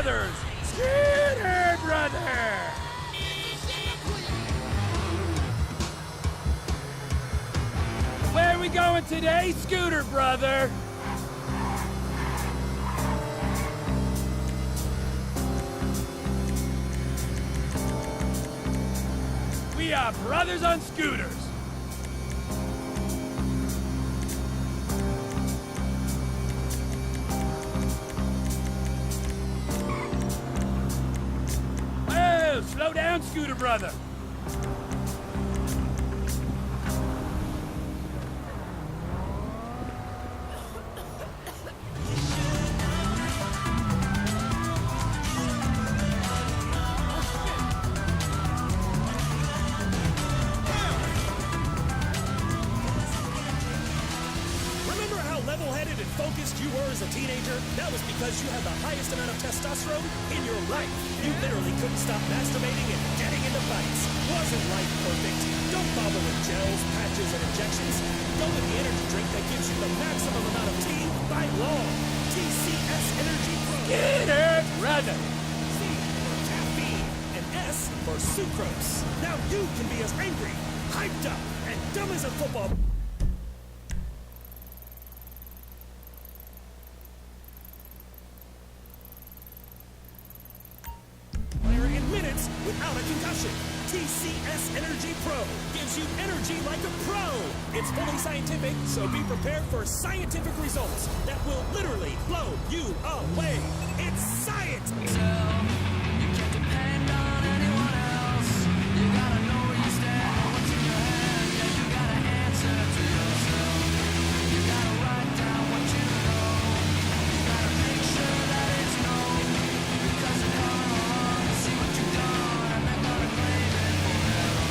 brothers! Scooter brother! Where are we going today, Scooter brother? We are brothers on scooters. Whoa, slow down, Scooter brother. Level-headed and focused you were as a teenager? That was because you had the highest amount of testosterone in your life. You literally couldn't stop masturbating and getting into fights. Wasn't life perfect? Don't bother with gels, patches, and injections. Go with the energy drink that gives you the maximum amount of T by law. TCS Energy Pro. Scooter brother. C for caffeine and S for sucrose. Now you can be as angry, hyped up, and dumb as a football in minutes without a concussion. TCS Energy Pro gives you energy like a pro. It's fully scientific, so be prepared for scientific results that will literally blow you away. It's science! You can't depend on anyone else. You gotta know where you stand, what's in your hand. Yeah, you gotta answer to yourself. You gotta write down what you know. You gotta make sure that it's known. Because they're coming along to see what you've done, and they're gonna claim it for their own.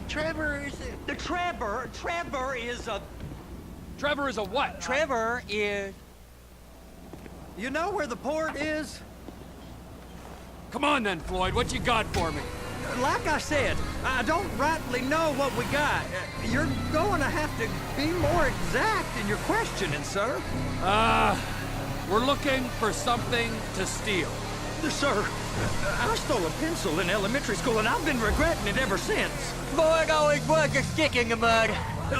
Trevor is a... Trevor is a what? Trevor is... You know where the port is? Come on then, Floyd. What you got for me? Like I said, I don't rightly know what we got. You're going to have to be more exact in your questioning, sir. We're looking for something to steal. Sir, I stole a pencil in elementary school, and I've been regretting it ever since. Boy, it always was a stick in the mud.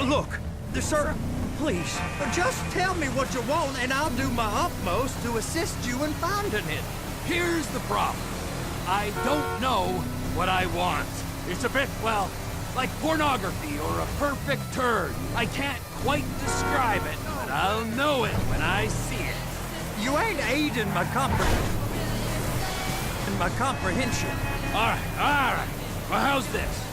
Look, sir, please, just tell me what you want and I'll do my utmost to assist you in finding it. Here's the problem. I don't know what I want. It's a bit, well, like pornography or a perfect turd. I can't quite describe it, but I'll know it when I see it. You ain't aiding my comprehension. All right. Well, how's this?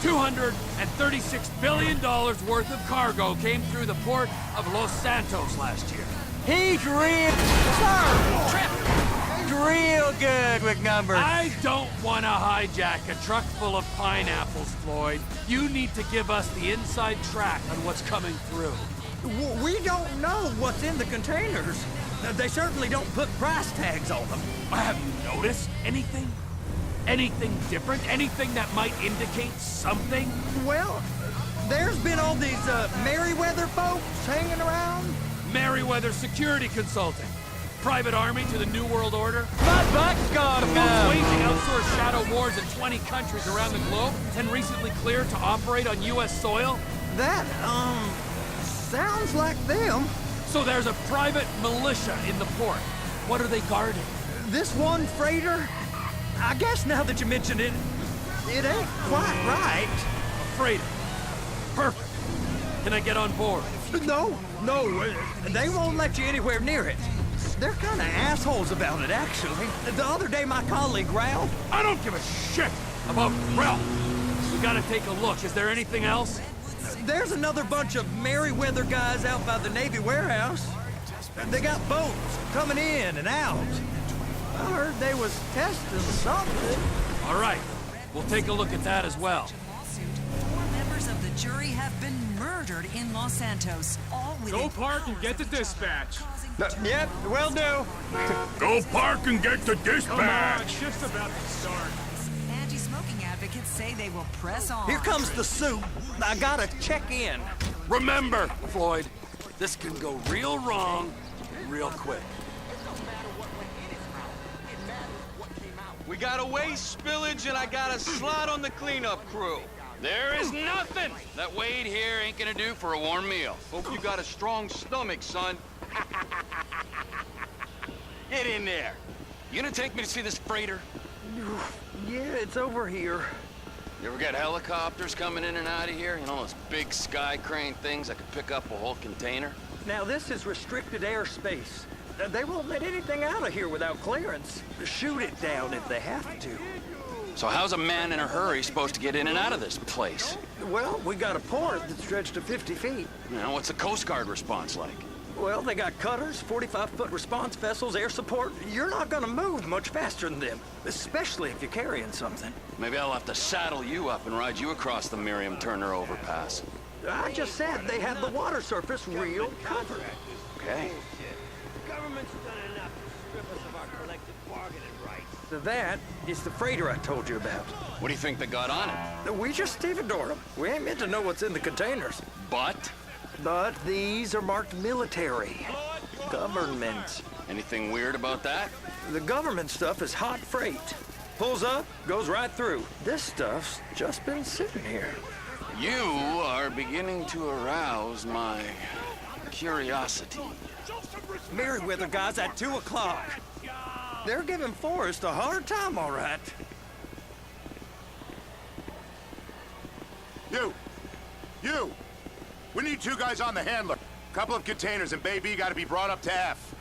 $236 billion worth of cargo came through the port of Los Santos last year. He's real... Sir! He's real good with numbers. I don't want to hijack a truck full of pineapples, Floyd. You need to give us the inside track on what's coming through. We don't know what's in the containers. They certainly don't put price tags on them. Have you noticed anything? Anything different? Anything that might indicate something? Well, there's been all these Merryweather folks hanging around. Merryweather Security Consulting. Private army to the New World Order. My butt's gone Folks waging outsourced shadow wars in 20 countries around the globe and recently cleared to operate on U.S. soil. That, sounds like them. So there's a private militia in the port. What are they guarding? This one freighter, I guess now that you mention it, it ain't quite right. Freighter. Perfect. Can I get on board? No, they won't let you anywhere near it. They're kind of assholes about it, actually. The other day, my colleague, Ralph... I don't give a shit about Ralph. We gotta take a look. Is there anything else? There's another bunch of Merryweather guys out by the Navy warehouse. They got boats coming in and out. I heard they was testing something. All right. We'll take a look at that as well. Lawsuit. 4 members of the jury have been murdered in Los Santos, all with Go park and get the dispatch. Yep, will do. Go park and get the dispatch. Come on, shift's about to start. Anti-smoking advocates say they will press on. Here comes the soup. I gotta check in. Remember, Floyd, this can go real wrong real quick. We got a waste spillage and I got a slot on the cleanup crew. There is nothing that Wade here ain't gonna do for a warm meal. Hope you got a strong stomach, son. Get in there. You gonna take me to see this freighter? Yeah, it's over here. You ever got helicopters coming in and out of here? You know, those big sky crane things that could pick up a whole container? Now, this is restricted airspace. They won't let anything out of here without clearance. Shoot it down if they have to. So how's a man in a hurry supposed to get in and out of this place? Well, we got a port that stretched to 50 feet. You know, what's the Coast Guard response like? Well, they got cutters, 45-foot response vessels, air support. You're not gonna move much faster than them, especially if you're carrying something. Maybe I'll have to saddle you up and ride you across the Miriam Turner overpass. I just said they had the water surface real covered. Okay. The government's done enough to strip us of our collective bargaining rights. So that is the freighter I told you about. What do you think they got on it? We just stevedore them. We ain't meant to know what's in the containers. But These are marked military. Government. anything weird about that? The government stuff is hot freight. Pulls up, goes right through. This stuff's just been sitting here. You are beginning to arouse my curiosity. Merryweather guys at 2 o'clock. They're giving Forrest a hard time, all right. You! We need 2 guys on the handler. Couple of containers and Bay B gotta be brought up to F.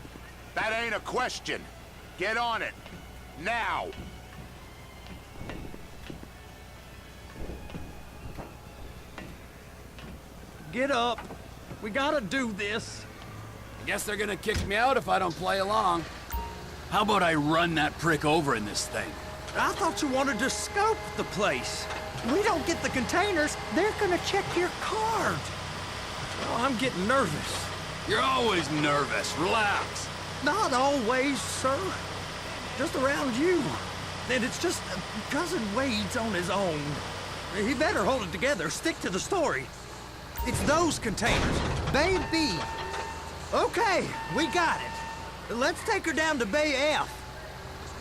That ain't a question. Get on it. Now! Get up. We gotta do this. Guess they're gonna kick me out if I don't play along. How about I run that prick over in this thing? I thought you wanted to scope the place. We don't get the containers, they're gonna check your card. Oh, I'm getting nervous. You're always nervous. Relax. Not always, sir. Just around you. And it's just Cousin Wade's on his own. He better hold it together, stick to the story. It's those containers. Bay B. Okay, we got it. Let's take her down to Bay F.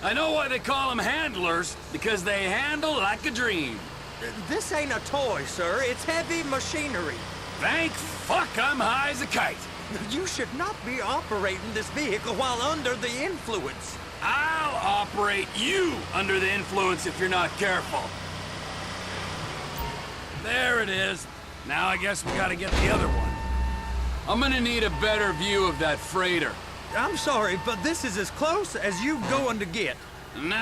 I know why they call them handlers, because they handle like a dream. This ain't a toy, sir. It's heavy machinery. Thank fuck I'm high as a kite. You should not be operating this vehicle while under the influence. I'll operate you under the influence if you're not careful. There it is. Now I guess we gotta get the other one. I'm gonna need a better view of that freighter. I'm sorry, but this is as close as you going to get. Nah.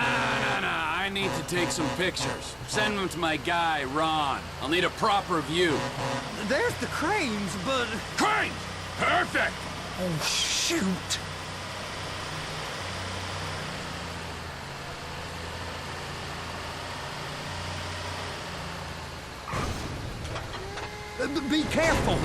I need to take some pictures. Send them to my guy, Ron. I'll need a proper view. There's the cranes, but... Cranes! Perfect! Oh, shoot! Be careful!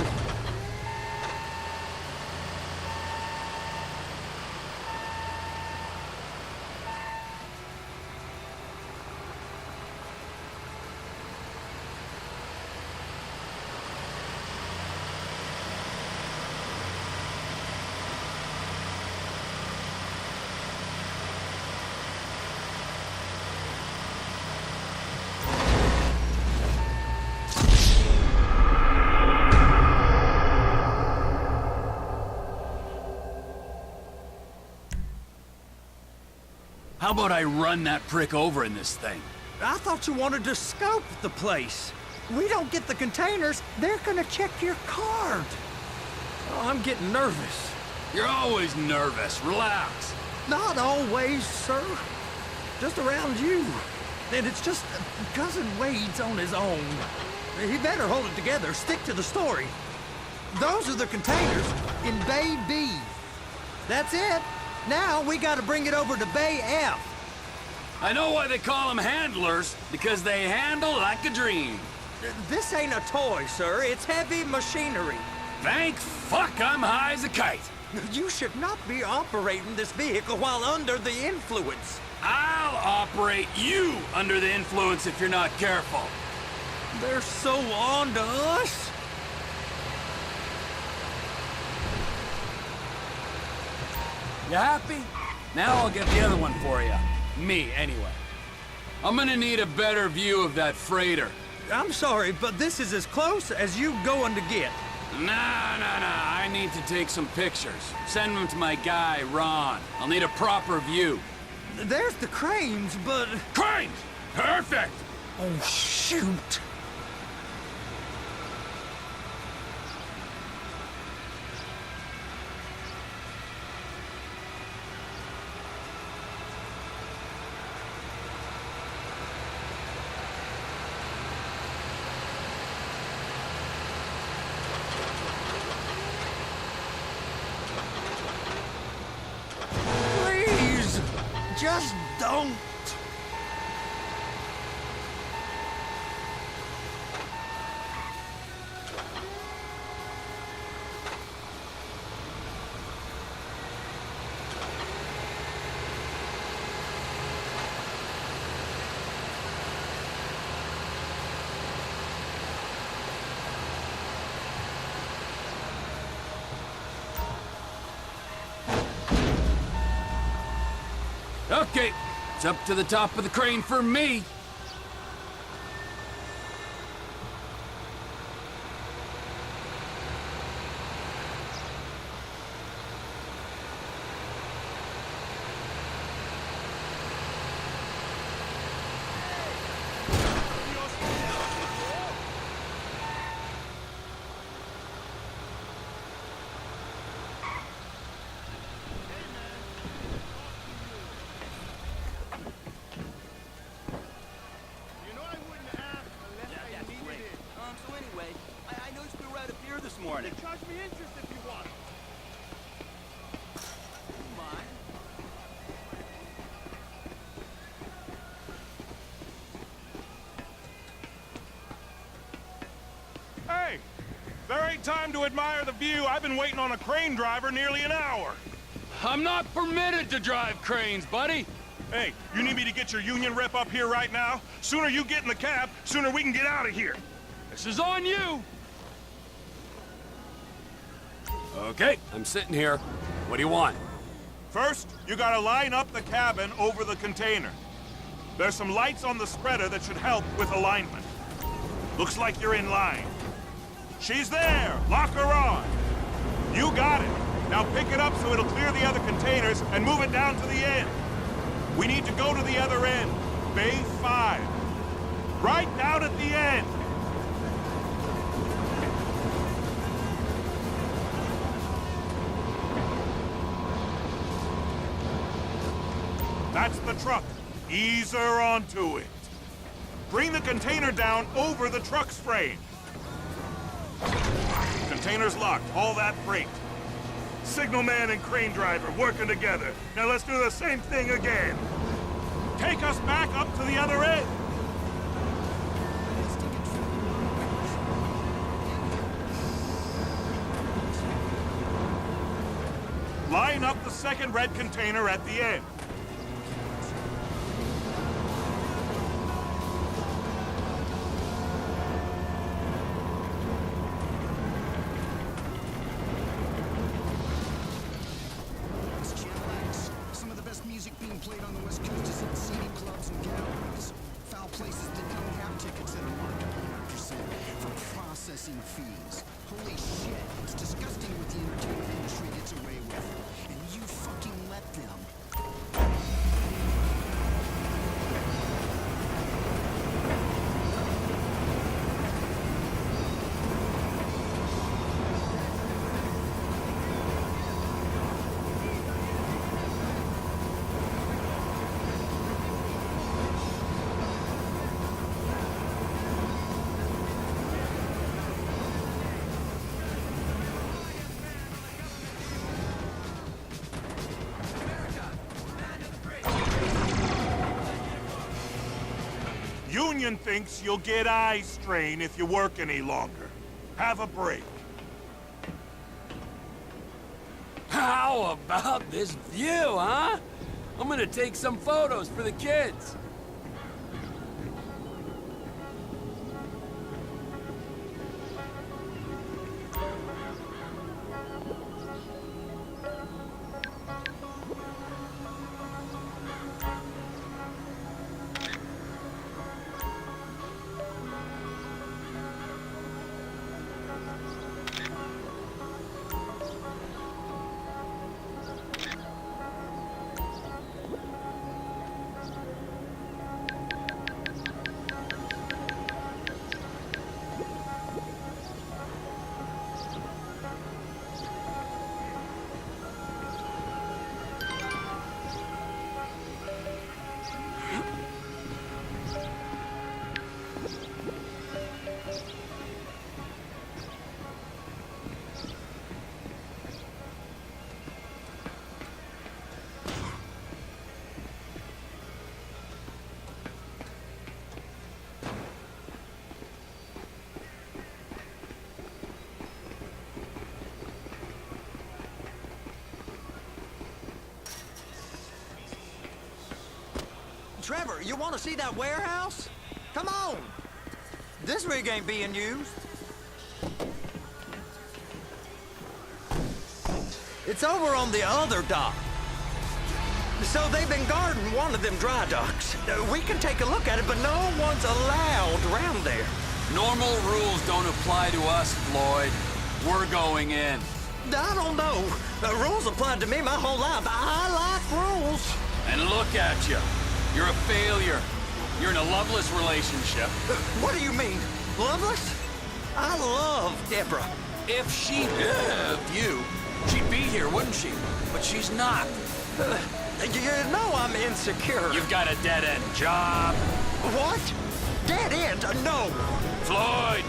How about I run that prick over in this thing? I thought you wanted to scope the place. We don't get the containers, they're gonna check your card. Oh, I'm getting nervous. You're always nervous. Relax. Not always, sir. Just around you. And it's just Cousin Wade's on his own. He better hold it together, stick to the story. Those are the containers in Bay B. That's it. Now we gotta bring it over to Bay F. I know why they call them handlers, because they handle like a dream. This ain't a toy, sir. It's heavy machinery. Thank fuck I'm high as a kite. You should not be operating this vehicle while under the influence. I'll operate you under the influence if you're not careful. They're so on to us. You happy? Now I'll get the other one for you. Me, anyway. I'm gonna need a better view of that freighter. I'm sorry, but this is as close as you going to get. Nah. I need to take some pictures. Send them to my guy, Ron. I'll need a proper view. There's the cranes, but... Cranes! Perfect! Oh, shoot! Just don't. Okay, it's up to the top of the crane for me. Morning. Charge me interest if you want. Hey, there ain't time to admire the view. I've been waiting on a crane driver nearly an hour. I'm not permitted to drive cranes, buddy. Hey, you need me to get your union rep up here right now? Sooner you get in the cab, sooner we can get out of here. This is on you. Okay, I'm sitting here. What do you want? First, you gotta line up the cabin over the container. There's some lights on the spreader that should help with alignment. Looks like you're in line. She's there! Lock her on! You got it! Now pick it up so it'll clear the other containers and move it down to the end. We need to go to the other end. Bay 5. Right down at the end! That's the truck. Ease her onto it. Bring the container down over the truck's frame. Container's locked. Haul that freight. Signalman and crane driver working together. Now let's do the same thing again. Take us back up to the other end. Line up the second red container at the end. Fees. Holy shit, it's disgusting what the entertainment industry gets away with. And you fucking let them. Union thinks you'll get eye strain if you work any longer. Have a break. How about this view, huh? I'm gonna take some photos for the kids. Trevor, you want to see that warehouse? Come on. This rig ain't being used. It's over on the other dock. So they've been guarding one of them dry docks. We can take a look at it, but no one's allowed around there. Normal rules don't apply to us, Floyd. We're going in. I don't know. Rules applied to me my whole life. I like rules. And look at you. You're a failure. You're in a loveless relationship. What do you mean? Loveless? I love Deborah. If she loved you, she'd be here, wouldn't she? But she's not. You know I'm insecure. You've got a dead-end job. What? Dead end? No. Floyd,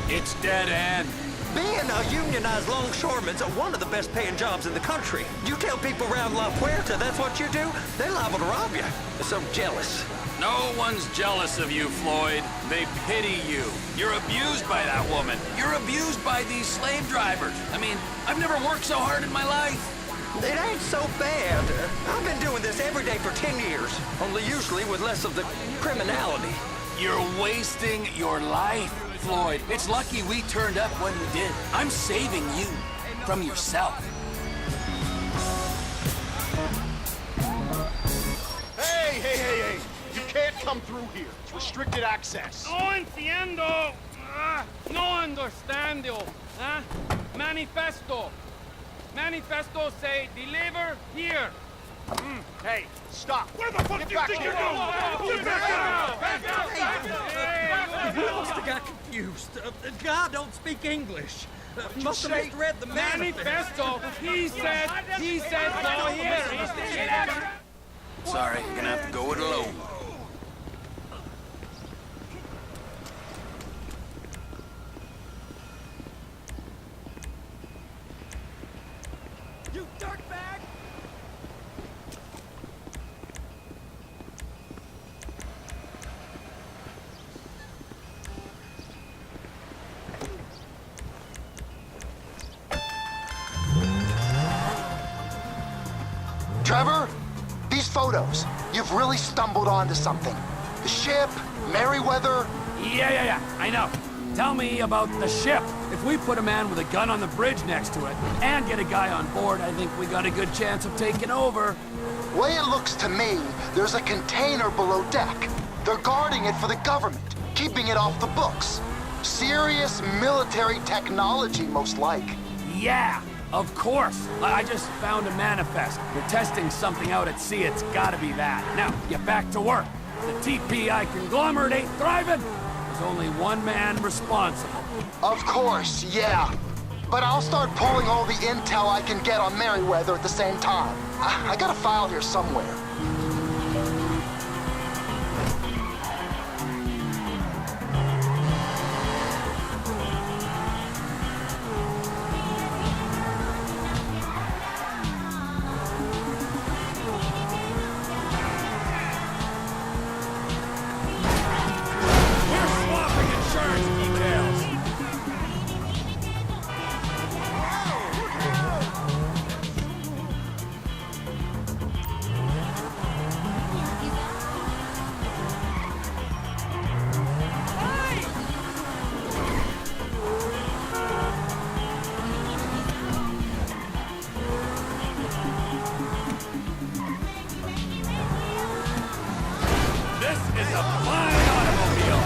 it's dead end. Being a unionized longshoreman's one of the best paying jobs in the country. You tell people around La Puerta that's what you do, they're liable to rob you. They're so jealous. No one's jealous of you, Floyd. They pity you. You're abused by that woman. You're abused by these slave drivers. I mean, I've never worked so hard in my life. It ain't so bad. I've been doing this every day for 10 years, only usually with less of the criminality. You're wasting your life, Floyd. It's lucky we turned up when we did. I'm saving you from yourself. Hey! You can't come through here. It's restricted access. No entiendo. No understand you. Huh? Manifesto. Manifesto say deliver here. Hey, stop! Where the fuck do you think you're going? He must have got confused. God don't speak English. Must have misread the Manifesto. He said go here. Sorry, you're gonna have to go it alone. You dirtbag! Trevor, these photos, you've really stumbled onto something. The ship, Merryweather. Yeah, I know. Tell me about the ship. If we put a man with a gun on the bridge next to it and get a guy on board, I think we got a good chance of taking over. Way it looks to me, there's a container below deck. They're guarding it for the government, keeping it off the books. Serious military technology, most like. Yeah, of course. I just found a manifest. They're testing something out at sea. It's gotta be that. Now, get back to work. The TPI conglomerate ain't thriving. There's only one man responsible. Of course, yeah. But I'll start pulling all the intel I can get on Merryweather at the same time. I got a file here somewhere. We're swapping insurance details. This is a fine automobile.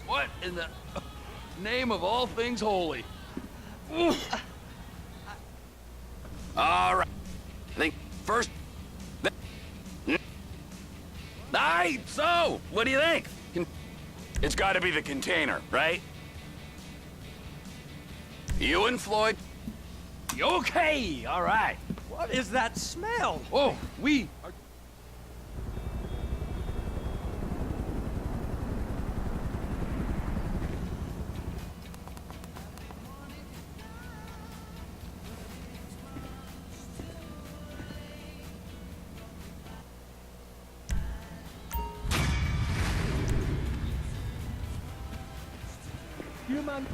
What in the name of all things holy? All right. I think first. Aye, so what do you think? It's got to be the container, right? You and Floyd. Okay, all right. What is that smell? Oh, we are. Human.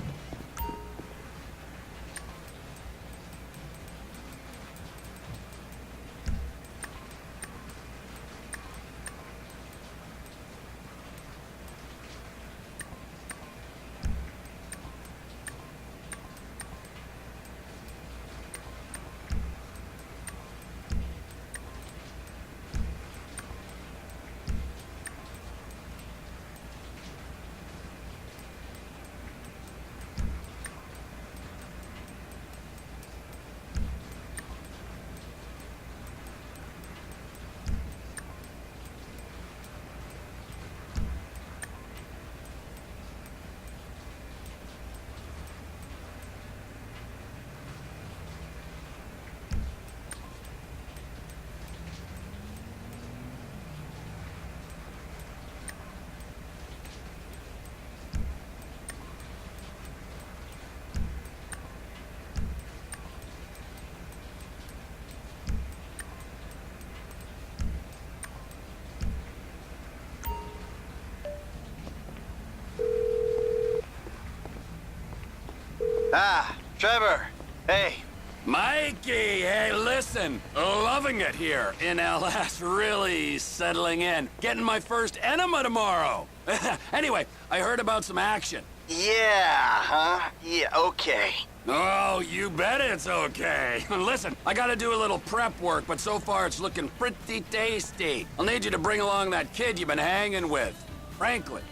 Ah, Trevor. Hey. Mikey, hey, listen. Loving it here in LS. Really settling in. Getting my first enema tomorrow. Anyway, I heard about some action. Yeah, huh? Yeah, okay. Oh, you bet it's okay. Listen, I gotta do a little prep work, but so far it's looking pretty tasty. I'll need you to bring along that kid you've been hanging with. Franklin.